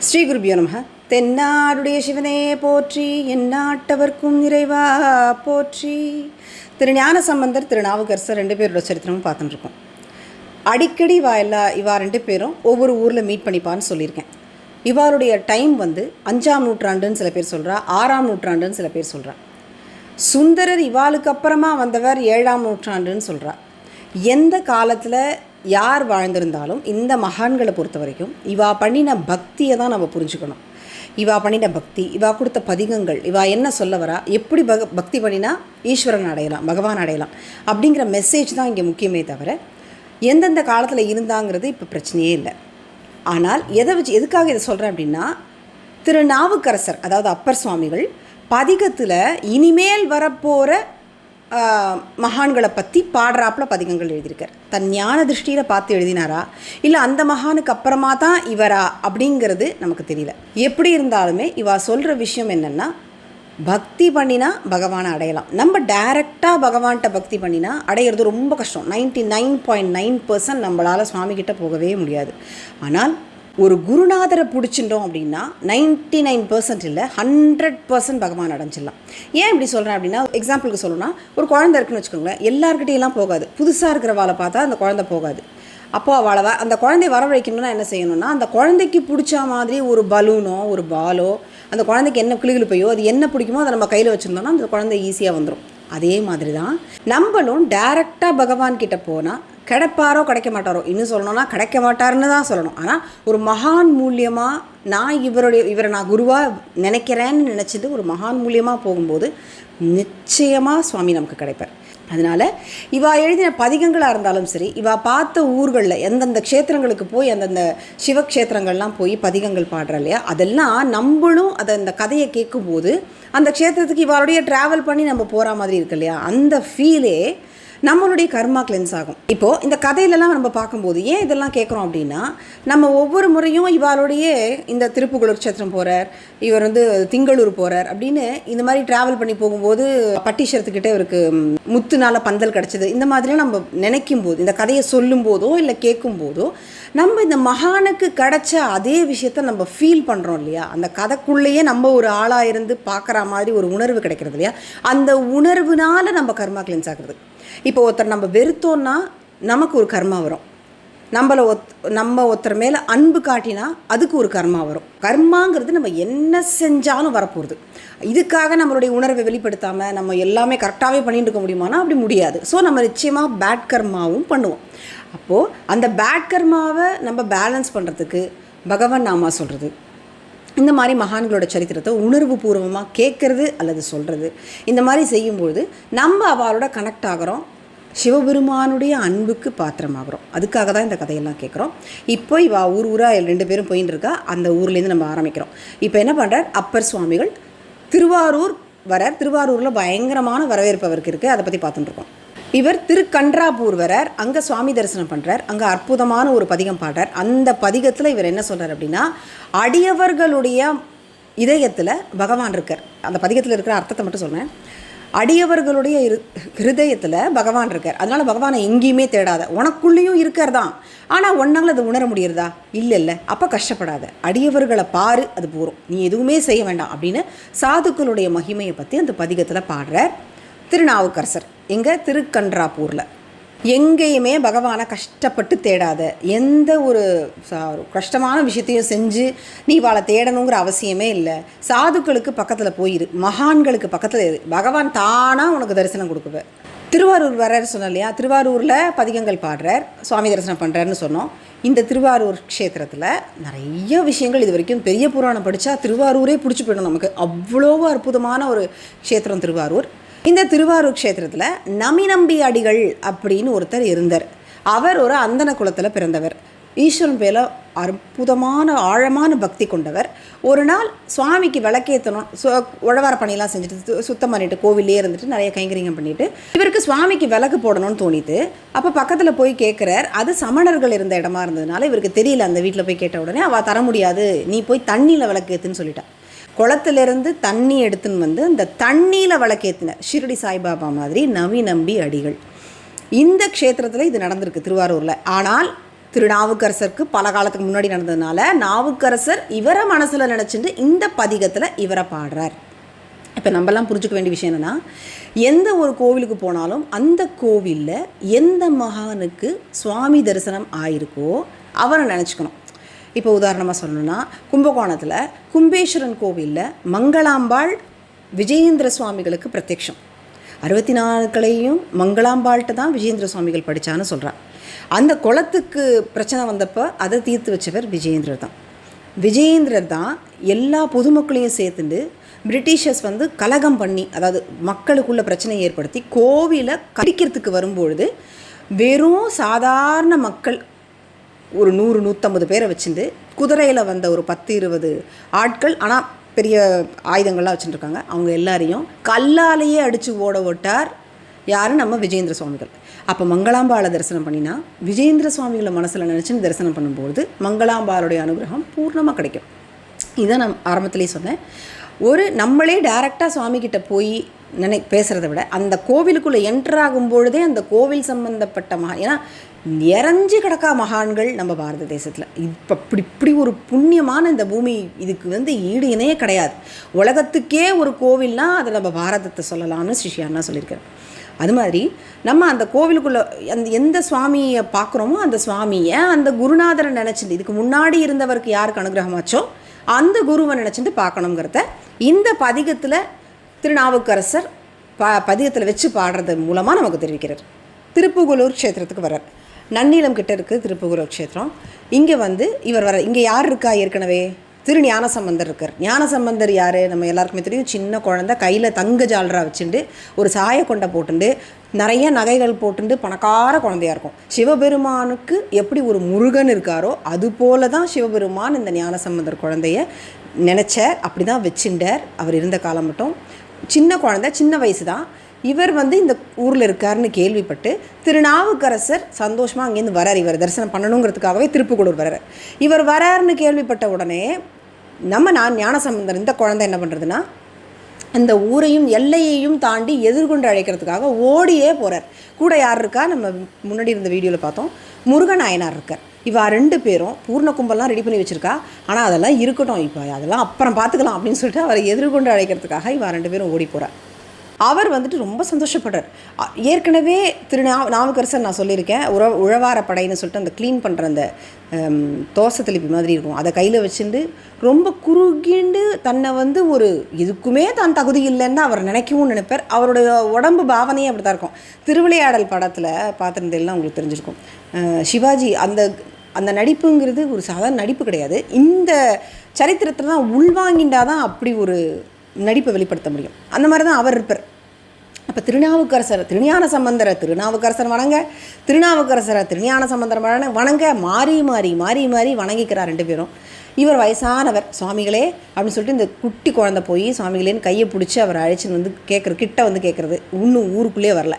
ஸ்ரீ குருபியோ நமக. தென்னாடுடைய சிவனே போற்றி, எந்நாட்டவர்க்கும் இறைவா போற்றி. திரு ஞான சம்பந்தர், திருநாவுக்கரசர் ரெண்டு பேரோட சரித்திரமும் பார்த்துட்டுருக்கோம். அடிக்கடி இவா ரெண்டு பேரும் ஒவ்வொரு ஊரில் மீட் பண்ணிப்பான்னு சொல்லியிருக்கேன். இவாருடைய டைம் 5ஆம் நூற்றாண்டுன்னு சில பேர் சொல்கிறா, 6ஆம் நூற்றாண்டுன்னு சில பேர் சொல்கிறா. சுந்தரர் இவாளுக்கு அப்புறமா வந்தவர் 7ஆம் நூற்றாண்டுன்னு சொல்கிறா. எந்த காலத்தில் யார் வாழ்ந்திருந்தாலும் இந்த மகான்களை பொறுத்த வரைக்கும் இவா பண்ணின பக்தியை தான் நம்ம புரிஞ்சுக்கணும். இவா பண்ணின பக்தி, இவா கொடுத்த பதிகங்கள், இவா என்ன சொல்ல வரா, எப்படி பக்தி பண்ணினா ஈஸ்வரன் அடையலாம், பகவான் அடையலாம் அப்படிங்கிற மெசேஜ் தான் இங்கே முக்கியமே தவிர எந்தெந்த காலத்தில் இருந்தாங்கிறது இப்போ பிரச்சனையே இல்லை. ஆனால் எதுக்காக இதை சொல்கிறேன் அப்படின்னா, திருநாவுக்கரசர் அதாவது அப்பர் சுவாமிகள் பதிகத்தில் இனிமேல் வரப்போகிற மகான்களை பற்றி பாடுறாப்புல பதிகங்கள் எழுதியிருக்கார். தன் ஞான திருஷ்டியில் பார்த்து எழுதினாரா, இல்லை அந்த மகானுக்கு அப்புறமா தான் இவரா அப்படிங்கிறது நமக்கு தெரியல. எப்படி இருந்தாலுமே இவா சொல்கிற விஷயம் என்னென்னா, பக்தி பண்ணினா பகவானை அடையலாம். நம்ம டைரெக்டாக பகவான்கிட்ட பக்தி பண்ணினா அடையிறது ரொம்ப கஷ்டம். 99.9% நம்மளால் சுவாமிகிட்ட போகவே முடியாது. ஆனால் ஒரு குருநாதரை பிடிச்சிட்டோம் அப்படின்னா 99% இல்லை 100% பகவான் அடைஞ்சிடலாம். ஏன் இப்படி சொல்கிறேன் அப்படின்னா, எக்ஸாம்பிளுக்கு சொல்லணும்னா, ஒரு குழந்தை இருக்குன்னு வச்சுக்கோங்களேன். எல்லாருக்கிட்டையெல்லாம் போகாது. புதுசாக இருக்கிறவாளை பார்த்தா அந்த குழந்தை போகாது. அப்போது அவளை அந்த குழந்தைய வரவழைக்கணும்னா என்ன செய்யணும்னா, அந்த குழந்தைக்கு பிடிச்ச மாதிரி ஒரு பலூனோ ஒரு பாலோ, அந்த குழந்தைக்கு என்ன கிளிகிழிப்பையோ அது என்ன பிடிக்குமோ அதை நம்ம கையில் வச்சுருந்தோம்னா அந்த குழந்தை ஈஸியாக வந்துடும். அதே மாதிரி தான் நம்மளும் டைரெக்டாக பகவான்கிட்ட போனால் கிடைப்பாரோ கிடைக்க மாட்டாரோ, இன்னும் சொல்லணும்னா கிடைக்க மாட்டாருன்னு தான் சொல்லணும். ஆனால் ஒரு மகான் மூலியமாக நான் இவரை நான் குருவாக நினைக்கிறேன்னு நினச்சிட்டு ஒரு மகான் மூலியமாக போகும்போது நிச்சயமாக சுவாமி நமக்கு கிடைப்பார். அதனால் இவா எழுதின பதிகங்களாக இருந்தாலும் சரி, இவா பார்த்த ஊர்களில் எந்தெந்த க்ஷேத்திரங்களுக்கு போய் அந்தந்த சிவக்ஷேத்திரங்கள்லாம் போய் பதிகங்கள் பாடுற இல்லையா, அதெல்லாம் நம்மளும் அந்த கதையை கேட்கும்போது அந்த க்ஷேத்திரத்துக்கு இவாளுடைய ட்ராவல் பண்ணி நம்ம போகிற மாதிரி இருக்கு இல்லையா, அந்த ஃபீலே நம்மளுடைய கர்மா கிளென்ஸ் ஆகும். இப்போது இந்த கதையிலலாம் நம்ம பார்க்கும்போது ஏன் இதெல்லாம் கேட்குறோம் அப்படின்னா, நம்ம ஒவ்வொரு முறையும் இவாளுடைய இந்த திருப்புகழூர் க்ஷேத்திரம் போகிறார், இவர் திங்களூர் போகிறார் அப்படின்னு இந்த மாதிரி ட்ராவல் பண்ணி போகும்போது பட்டீஸ்வரத்துக்கிட்டே இவருக்கு முத்துனால பந்தல் கிடச்சிது, இந்த மாதிரிலாம் நம்ம நினைக்கும் போது, இந்த கதையை சொல்லும் போதோ இல்லை கேட்கும் போதோ நம்ம இந்த மகானுக்கு கிடைச்ச அதே விஷயத்த நம்ம ஃபீல் பண்ணுறோம் இல்லையா. அந்த கதைக்குள்ளேயே நம்ம ஒரு ஆளாக இருந்து பார்க்குற மாதிரி ஒரு உணர்வு கிடைக்கிறது இல்லையா, அந்த உணர்வுனால நம்ம கர்மா கிளென்ஸ் ஆகுறது. இப்போ ஒருத்தர் நம்ம வெறுத்தோன்னா நமக்கு ஒரு கர்மா வரும். நம்ம ஒருத்தர் மேலே அன்பு காட்டினா அதுக்கு ஒரு கர்மா வரும். கர்மாங்கிறது நம்ம என்ன செஞ்சாலும் வரப்போகுது. இதுக்காக நம்மளுடைய உணர்வை வெளிப்படுத்தாமல் நம்ம எல்லாமே கரெக்டாகவே பண்ணிட்டு இருக்க முடியுமானா அப்படி முடியாது. ஸோ நம்ம நிச்சயமாக பேட் கர்மாவும் பண்ணுவோம். அப்போது அந்த பேட் கர்மாவை நம்ம பேலன்ஸ் பண்ணுறதுக்கு பகவான் நாமா சொல்கிறது, இந்த மாதிரி மகான்களோட சரித்திரத்தை உணர்வு பூர்வமாக கேட்குறது அல்லது சொல்கிறது, இந்த மாதிரி செய்யும்பொழுது நம்ம அவளோட கனெக்ட் ஆகிறோம், சிவபெருமானுடைய அன்புக்கு பாத்திரமாகிறோம். அதுக்காக தான் இந்த கதையெல்லாம் கேட்குறோம். இப்போ இவா ஊராக 2 பேரும் போயின்னு இருக்கா. அந்த ஊர்லேருந்து நம்ம ஆரம்பிக்கிறோம். இப்போ என்ன பண்ணுறார், அப்பர் சுவாமிகள் திருவாரூர் வரார். திருவாரூரில் பயங்கரமான வரவேற்பு அவருக்கு இருக்குது. அதை பற்றி பார்த்துட்டுருக்கோம். இவர் திருக்கன்றாப்பூர் வரார். அங்கே சுவாமி தரிசனம் பண்ணுறார். அங்கே அற்புதமான ஒரு பதிகம் பாடுறார். அந்த பதிகத்தில் இவர் என்ன சொல்கிறார் அப்படின்னா, அடியவர்களுடைய இதயத்தில் பகவான் இருக்கார். அந்த பதிகத்தில் இருக்கிற அர்த்தத்தை மட்டும் சொல்கிறேன். அடியவர்களுடைய ஹிருதயத்தில் பகவான் இருக்கார். அதனால் பகவானை எங்கேயுமே தேடாத, உனக்குள்ளேயும் இருக்கார் தான். ஆனால் ஒன்றால் அது உணர முடியறதா, இல்லை அப்போ கஷ்டப்படாத, அடியவர்களை பாரு, அது போகிறோம், நீ எதுவுமே செய்ய வேண்டாம் அப்படின்னு சாதுக்களுடைய மகிமையை பற்றி அந்த பதிகத்தில் பாடுறார் திருநாவுக்கரசர். எங்கே, திருக்கன்றாப்பூரில். எங்கேயுமே பகவானை கஷ்டப்பட்டு தேடாத, எந்த ஒரு கஷ்டமான விஷயத்தையும் செஞ்சு நீ வாழை தேடணுங்கிற அவசியமே இல்லை. சாதுக்களுக்கு பக்கத்தில் போயிரு, மகான்களுக்கு பக்கத்தில் இரு, பகவான் தானாக உனக்கு தரிசனம் கொடுக்குவேன். திருவாரூர் வர்றார் சொன்னோம் இல்லையா, திருவாரூரில் பதிகங்கள் பாடுறார், சுவாமி தரிசனம் பண்ணுறாருன்னு சொன்னோம். இந்த திருவாரூர் க்ஷேத்திரத்தில் நிறைய விஷயங்கள் இது வரைக்கும் பெரிய புராணம் படித்தா திருவாரூரே பிடிச்சி போயிடும் நமக்கு. அவ்வளோ அற்புதமான ஒரு க்ஷேத்திரம் திருவாரூர். இந்த திருவாரூர் க்ஷேத்திரத்தில் நமிநம்பி அடிகள் அப்படின்னு ஒருத்தர் இருந்தார். அவர் ஒரு அந்தன குலத்தில் பிறந்தவர். ஈஸ்வரன் பேரில் அற்புதமான ஆழமான பக்தி கொண்டவர். ஒரு நாள் சுவாமிக்கு விளக்கேற்றணும், உழவார பணியெல்லாம் செஞ்சுட்டு சுத்தம் பண்ணிட்டு கோவிலே இருந்துட்டு நிறைய கைங்கரியம் பண்ணிவிட்டு இவருக்கு சுவாமிக்கு விளக்கு போடணும்னு தோணிட்டு அப்போ பக்கத்தில் போய் கேட்குறார். அது சமணர்கள் இருந்த இடமா இருந்ததுனால இவருக்கு தெரியல. அந்த வீட்டில் போய் கேட்ட உடனே அவள் தர முடியாது, நீ போய் தண்ணியில் விளக்கேற்றுன்னு சொல்லிட்டான். குளத்திலிருந்து தண்ணி எடுத்துன்னு அந்த தண்ணியில் விளக்கேற்றின ஷிரடி சாய்பாபா மாதிரி நம்பி அடிகள். இந்த க்ஷேத்திரத்தில் இது நடந்திருக்கு திருவாரூரில். ஆனால் திருநாவுக்கரசருக்கு பல காலத்துக்கு முன்னாடி நடந்ததுனால நாவுக்கரசர் இவரை மனசில் நினச்சிட்டு இந்த பதிகத்தில் இவரை பாடுறார். இப்போ நம்மலாம் புரிஞ்சுக்க வேண்டிய விஷயம் என்னென்னா, எந்த ஒரு கோவிலுக்கு போனாலும் அந்த கோவிலில் எந்த மகானுக்கு சுவாமி தரிசனம் ஆயிருக்கோ அவரை நினச்சிக்கணும். இப்போ உதாரணமாக சொல்லணும்னா, கும்பகோணத்தில் கும்பேஸ்வரன் கோவிலில் மங்களாம்பாள் விஜயேந்திர சுவாமிகளுக்கு பிரத்யக்ஷம். 64 கலையும் மங்களாம்பாள்கிட்ட தான் விஜயேந்திர சுவாமிகள் படித்தான்னு சொல்கிறார். அந்த குளத்துக்கு பிரச்சனை வந்தப்போ அதை தீர்த்து வச்சவர் விஜயேந்திரர் தான். விஜயேந்திரர் தான் எல்லா பொதுமக்களையும் சேர்த்துட்டு பிரிட்டிஷர்ஸ் வந்து கலகம் பண்ணி, அதாவது மக்களுக்குள்ள பிரச்சனையை ஏற்படுத்தி கோவிலை கடிக்கிறதுக்கு வரும்பொழுது வெறும் சாதாரண மக்கள் ஒரு 100-150 பேரை வச்சுட்டு குதிரையில் வந்த ஒரு 10-20 ஆட்கள், ஆனால் பெரிய ஆயுதங்கள்லாம் வச்சுட்டுருக்காங்க, அவங்க எல்லாரையும் கல்லாலேயே அடித்து ஓட விட்டார் யார்? நம்ம விஜயேந்திர சுவாமிகள். அப்போ மங்களாம்பாளை தரிசனம் பண்ணினா விஜயேந்திர சுவாமிகளை மனசில் நினச்சின்னு தரிசனம் பண்ணும்போது மங்களாம்பாளுடைய அனுகிரகம் பூர்ணமாக கிடைக்கும். இதை நான் ஆரம்பத்துலேயே சொன்னேன். ஒரு நம்மளே டைரெக்டாக சுவாமிகிட்ட போய் பேசுகிறத விட அந்த கோவிலுக்குள்ளே என்ட்ராகும் பொழுதே அந்த கோவில் சம்பந்தப்பட்ட ஏன்னா நிறைஞ்சு கிடக்கா மகான்கள் நம்ம பாரத தேசத்தில். இப்போ இப்படி ஒரு புண்ணியமான இந்த பூமி, இதுக்கு வந்து ஈடு இணையே கிடையாது. உலகத்துக்கே ஒரு கோவில்னால் அதை நம்ம பாரதத்தை சொல்லலாம்னு ஸ்ரீ அண்ணா சொல்லியிருக்காரு. அது மாதிரி நம்ம அந்த கோவிலுக்குள்ளே எந்த சுவாமியை பார்க்குறோமோ அந்த சுவாமியை அந்த குருநாதரை நினச்சிட்டு, இதுக்கு முன்னாடி இருந்தவருக்கு யாருக்கு அனுகிரகமாச்சோ அந்த குருவை நினச்சிட்டு பார்க்கணுங்கிறத இந்த பதிகத்தில் திருநாவுக்கரசர் பதிகத்தில் வச்சு பாடுறது மூலமாக நமக்கு தெரிவிக்கிறார். திருப்புகலூர் க்ஷேத்திரத்துக்கு வர்றார். நன்னிலம் கிட்ட இருக்குது திருப்புகலூர் க்ஷேத்திரம். இங்கே வந்து இவர் வர, இங்கே யார் இருக்கா? ஏற்கனவே ஞானசம்பந்தர் இருக்கார். ஞானசம்பந்தர் யார்? நம்ம எல்லாருக்குமே தெரியும். சின்ன குழந்தை கையில் தங்க ஜாலரா வச்சுட்டு ஒரு சாய கொண்டை போட்டுண்டு நிறைய நகைகள் போட்டுண்டு பணக்கார குழந்தையாக இருக்கும். சிவபெருமானுக்கு எப்படி ஒரு முருகன் இருக்காரோ அது போல தான் சிவபெருமான் இந்த ஞானசம்பந்தர் குழந்தைய நினச்சார். அப்படி தான் வச்சுட்டார் அவர் இருந்த காலம் மட்டும். சின்ன குழந்தை, சின்ன வயசு தான். இவர் வந்து இந்த ஊரில் இருக்காருன்னு கேள்விப்பட்டு திருநாவுக்கரசர் சந்தோஷமாக அங்கேருந்து வரார். இவர் தரிசனம் பண்ணணுங்கிறதுக்காகவே திருப்புகலூர் வர்றார். இவர் வராருன்னு கேள்விப்பட்ட உடனே நம்ம ஞானசம்பந்தர் இந்த குழந்தை என்ன பண்ணுறதுன்னா, அந்த ஊரையும் எல்லையையும் தாண்டி எதிர்கொண்டு அழைக்கிறதுக்காக ஓடியே போகிறார். கூட யார் இருக்கா? நம்ம முன்னாடி இருந்த வீடியோவில் பார்த்தோம், முருகநாயனார் இருக்கார். இவா 2 பேரும் பூர்ண கும்பல்லாம் ரெடி பண்ணி வச்சுருக்கா. ஆனால் அதெல்லாம் இருக்கட்டும், இப்போ அதெல்லாம் அப்புறம் பார்த்துக்கலாம் அப்படின்னு சொல்லிட்டு அவரை எதிர்கொண்டு அழைக்கிறதுக்காக இவா 2 பேரும் ஓடி போகிறார். அவர் வந்துட்டு ரொம்ப சந்தோஷப்படுறார். ஏற்கனவே நாவுக்கரசர் நான் சொல்லியிருக்கேன், உழவார படைன்னு சொல்லிட்டு அந்த க்ளீன் பண்ணுற அந்த தோசை திருப்பி மாதிரி இருக்கும், அதை கையில் வச்சுட்டு ரொம்ப குறுகிண்டு தன்னை வந்து ஒரு இதுக்குமே தான் தகுதி இல்லைன்னு அவர் நினைக்கவும் நினைப்பார். அவருடைய உடம்பு பாவனையே அப்படி தான் இருக்கும். திருவிளையாடல் படத்தில் பார்த்துருந்தெல்லாம் உங்களுக்கு தெரிஞ்சிருக்கும். சிவாஜி அந்த நடிப்புங்கிறது ஒரு சாதாரண நடிப்பு கிடையாது. இந்த சரித்திரத்தில் தான் உள்வாங்கிண்டாதான் அப்படி ஒரு நடிப்பை வெளிப்படுத்த முடியும். அந்த மாதிரி தான் அவர் இருப்பார். அப்போ திருநாவுக்கரசர் திருஞான சம்பந்தரை திருநாவுக்கரசர் வணங்க, திருநாவுக்கரசரை திருஞான சம்பந்தர் வணங்க, மாறி மாறி மாறி மாறி வணங்கிக்கிறார் 2 பேரும். இவர் வயசானவர், சுவாமிகளே அப்படின்னு சொல்லிட்டு இந்த குட்டி குழந்தை போய் சுவாமிகளேன்னு கையை பிடிச்சி அவர் அழைச்சின்னு வந்து கிட்ட வந்து கேட்குறது. இன்னும் ஊருக்குள்ளேயே வரல,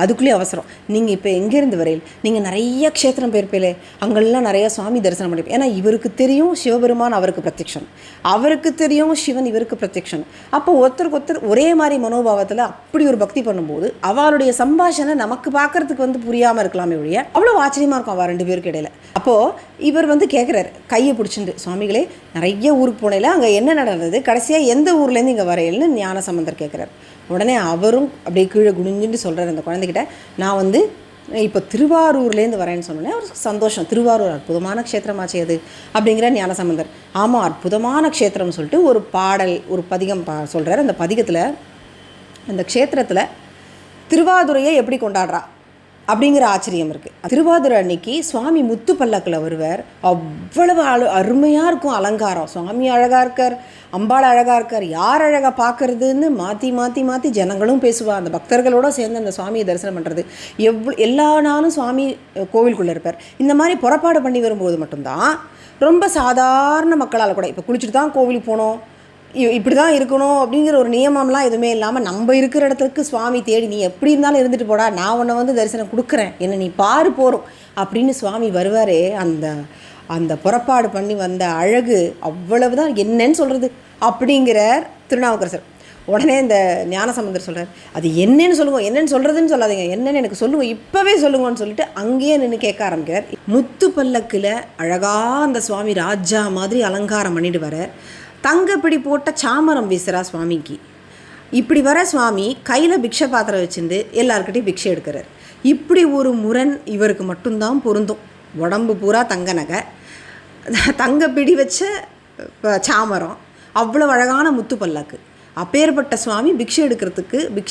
அதுக்குள்ளேயே அவசரம். நீங்கள் இப்போ எங்கேருந்து வரையில்? நீங்கள் நிறைய க்ஷேத்திரம் போயிருப்பீங்களே, அங்கெல்லாம் நிறையா சுவாமி தரிசனம் பண்ணிப்பேன். ஏன்னா இவருக்கு தெரியும் சிவபெருமான் அவருக்கு பிரத்யக்ஷன், அவருக்கு தெரியும் சிவன் இவருக்கு பிரத்யக்ஷன். அப்போ ஒருத்தருக்கு ஒருத்தர் ஒரே மாதிரி மனோபாவத்தில் அப்படி ஒரு பக்தி பண்ணும்போது அவளுடைய சம்பாஷணை நமக்கு பார்க்கறதுக்கு வந்து புரியாமல் இருக்கலாமே ஒழிய அவ்வளோ ஆச்சரியமாக இருக்கும் அவள் 2 பேருக்கு இடையில. அப்போது இவர் வந்து கேட்குறாரு கையை பிடிச்சிட்டு, சுவாமிகளே நிறைய ஊருக்கு போனேல, அங்கே என்ன நடந்தது, கடைசியாக எந்த ஊர்லேருந்து இங்கே வரையில்னு ஞானசம்பந்தர் கேட்குறாரு. உடனே அவரும் அப்படியே கீழே குனிஞ்சுட்டு சொல்கிறார் அந்த குழந்தைகிட்ட, நான் வந்து இப்போ திருவாரூர்லேருந்து வரேன்னு சொன்னோன்னே ஒரு சந்தோஷம். திருவாரூர் அற்புதமான க்ஷேத்திரமாச்சு அது அப்படிங்கிற ஞானசம்பந்தர். ஆமாம், அற்புதமான க்ஷேத்திரம்னு சொல்லிட்டு ஒரு பாடல், ஒரு பதிகம் சொல்கிறார். அந்த பதிகத்தில் அந்த க்ஷேத்திரத்தில் திருவாதுரையை எப்படி கொண்டாடுறா அப்படிங்கிற ஆச்சரியம் இருக்குது. திருவாதிரை அன்னைக்கு சுவாமி முத்து பல்லக்கில் வருவார். அவ்வளவு அருமையாக இருக்கும் அலங்காரம். சுவாமி அழகாக இருக்கார், அம்பாள் அழகாக இருக்கார், யார் அழகாக பார்க்குறதுன்னு மாற்றி மாற்றி மாற்றி ஜனங்களும் பேசுவாள். அந்த பக்தர்களோடு சேர்ந்து அந்த சுவாமியை தரிசனம் பண்ணுறது எல்லா நாளும் சுவாமி கோவிலுக்குள்ளே இருப்பார். இந்த மாதிரி புறப்பாடு பண்ணி வரும்போது மட்டும்தான் ரொம்ப சாதாரண மக்களால் கூட, இப்போ குளிச்சுட்டு தான் கோவிலுக்கு போனோம், இப்படி தான் இருக்கணும் அப்படிங்கிற ஒரு நியமம்லாம் எதுவுமே இல்லாமல் நம்ம இருக்கிற இடத்துக்கு சுவாமி தேடி, நீ எப்படி இருந்தாலும் இருந்துட்டு போடா, நான் உன்னை வந்து தரிசனம் கொடுக்குறேன், என்னை நீ பாரு போகிறோம் அப்படின்னு சுவாமி வருவாரே. அந்த புறப்பாடு பண்ணி வந்த அழகு அவ்வளவு தான், என்னன்னு சொல்கிறது அப்படிங்கிற திருநாவுக்கரசர். உடனே இந்த ஞானசம்பந்தர் சொல்கிறார், அது என்னன்னு சொல்லுவோம், என்னென்னு சொல்கிறதுன்னு சொல்லாதீங்க, என்னென்னு எனக்கு சொல்லுவோம், இப்போவே சொல்லுங்கன்னு சொல்லிட்டு அங்கேயே நின்று கேட்க ஆரம்பிக்கிறார். முத்து பல்லக்கில் அழகாக அந்த சுவாமி ராஜா மாதிரி அலங்காரம் பண்ணிட்டு வர, தங்கப்பிடி போட்ட சாமரம் வீசுகிறா சுவாமிக்கு. இப்படி வர சுவாமி கையில் பிக்ஷை பாத்திரம் வச்சுட்டு எல்லாருக்கிட்டையும் பிக்ஷை எடுக்கிறார். இப்படி ஒரு முரண் இவருக்கு மட்டும்தான் பொருந்தும். உடம்பு பூரா தங்க நகை, தங்கப்பிடி வச்ச சாமரம், அவ்வளோ அழகான முத்து பல்லாக்கு. அப்பேற்பட்ட சுவாமி பிக்ஷை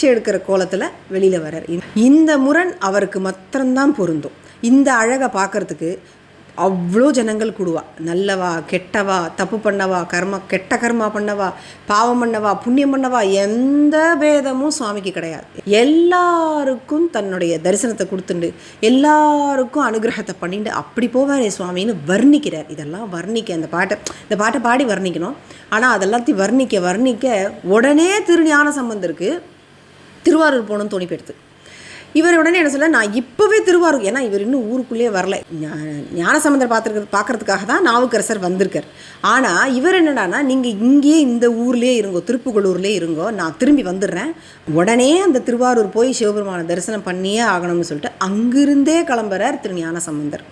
எடுக்கிற கோலத்தில் வெளியில் வர்றார். இந்த முரண் அவருக்கு மாத்திரம்தான் பொருந்தும். இந்த அழகை பார்க்குறதுக்கு அவ்வளோ ஜனங்கள் கூடுவா. நல்லவா கெட்டவா, தப்பு பண்ணவா, கெட்ட கர்மா பண்ணவா, பாவம் பண்ணவா, புண்ணியம் பண்ணவா, எந்த பேதமும் சுவாமிக்கு கிடையாது. எல்லாருக்கும் தன்னுடைய தரிசனத்தை கொடுத்துண்டு எல்லாருக்கும் அனுகிரகத்தை பண்ணிட்டு அப்படி போவாரே சுவாமின்னு வர்ணிக்கிறார். இதெல்லாம் வர்ணிக்க இந்த பாட்டை பாடி வர்ணிக்கணும். ஆனால் அதெல்லாத்தையும் வர்ணிக்க உடனே திருஞான சம்பந்தருக்கு திருவாரூர் போகணும்னு தோணி போயிடுது. இவர் உடனே என்ன சொல்ல, நான் இப்போவே திருவாரூர், ஏன்னா இவர் இன்னும் ஊருக்குள்ளேயே வரல, ஞானசம்பந்தர் பார்க்கறதுக்காக தான் நாவுக்கரசர் வந்திருக்கார். ஆனால் இவர் என்னடானா, நீங்கள் இங்கேயே இந்த ஊர்லேயே இருங்கோ, திருப்புகலூர்லேயே இருங்கோ, நான் திரும்பி வந்துடுறேன். உடனே அந்த திருவாரூர் போய் சிவபெருமான தரிசனம் பண்ணியே ஆகணும்னு சொல்லிட்டு அங்கிருந்தே கிளம்புறார் திரு ஞானசம்பந்தர்.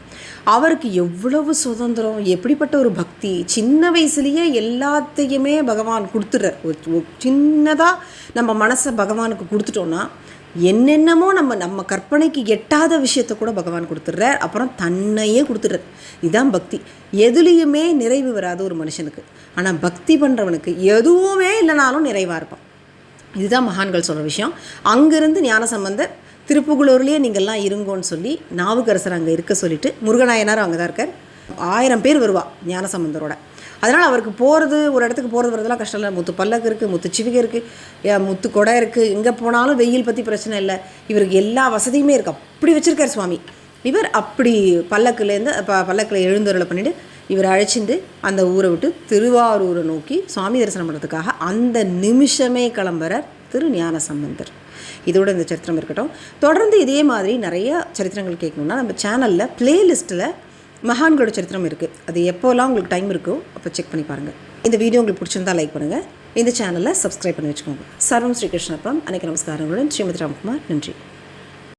அவருக்கு எவ்வளவு சுதந்திரம், எப்படிப்பட்ட ஒரு பக்தி. சின்ன வயசுலேயே எல்லாத்தையுமே பகவான் கொடுத்துட்றார். சின்னதாக நம்ம மனசை பகவானுக்கு கொடுத்துட்டோன்னா என்னென்னமோ நம்ம கற்பனைக்கு எட்டாத விஷயத்தை கூட பகவான் கொடுத்துட்றார். அப்புறம் தன்னையே கொடுத்துட்றார். இதுதான் பக்தி. எதுலேயுமே நிறைவு வராத ஒரு மனுஷனுக்கு. ஆனால் பக்தி பண்ணுறவனுக்கு எதுவுமே இல்லைனாலும் நிறைவாக இருப்பான். இதுதான் மகான்கள் சொல்கிற விஷயம். அங்கேருந்து ஞானசம்பந்தர் திருப்புகலூர்லேயே நீங்கள்லாம் இருங்கோன்னு சொல்லி நாவுக்கரசர் அங்கே இருக்க சொல்லிவிட்டு, முருகநாயனார் அங்கே தான் இருக்கார். 1000 பேர் வருவா ஞானசம்பந்தரோட. அதனால் அவருக்கு போகிறது, ஒரு இடத்துக்கு போகிறது வரதெல்லாம் கஷ்டம் இல்லை. முத்து பல்லக்கு இருக்குது, முத்து சிவிகை இருக்குது, முத்து கொடை இருக்குது. எங்கே போனாலும் வெயில் பற்றி பிரச்சனை இல்லை. இவருக்கு எல்லா வசதியுமே இருக்குது. அப்படி வச்சுருக்கார் சுவாமி. இவர் அப்படி பல்லக்கில் எழுந்தருளை பண்ணிவிட்டு இவர் அழைச்சிட்டு அந்த ஊரை விட்டு திருவாரூரை நோக்கி சுவாமி தரிசனம் பண்ணுறதுக்காக அந்த நிமிஷமே கிளம்புறார் திரு ஞானசம்பந்தர். இதோட இந்த சரித்திரம் இருக்கட்டும். தொடர்ந்து இதே மாதிரி நிறைய சரித்திரங்கள் கேட்கணுன்னா நம்ம சேனலில் ப்ளேலிஸ்ட்டில் மகான்களோட சரித்திரம் இருக்குது. அது எப்போல்லாம் உங்களுக்கு டைம் இருக்கோ அப்போ செக் பண்ணி பாருங்கள். இந்த வீடியோ உங்களுக்கு பிடிச்சிருந்தால் லைக் பண்ணுங்கள். இந்த சேனலை சப்ஸ்கிரைப் பண்ணி வச்சுக்கோங்க. சர்வம் ஸ்ரீகிருஷ்ணப்பம். அனைக்கு நமஸ்காரங்களுடன் ஸ்ரீமதி ராம்குமார். நன்றி.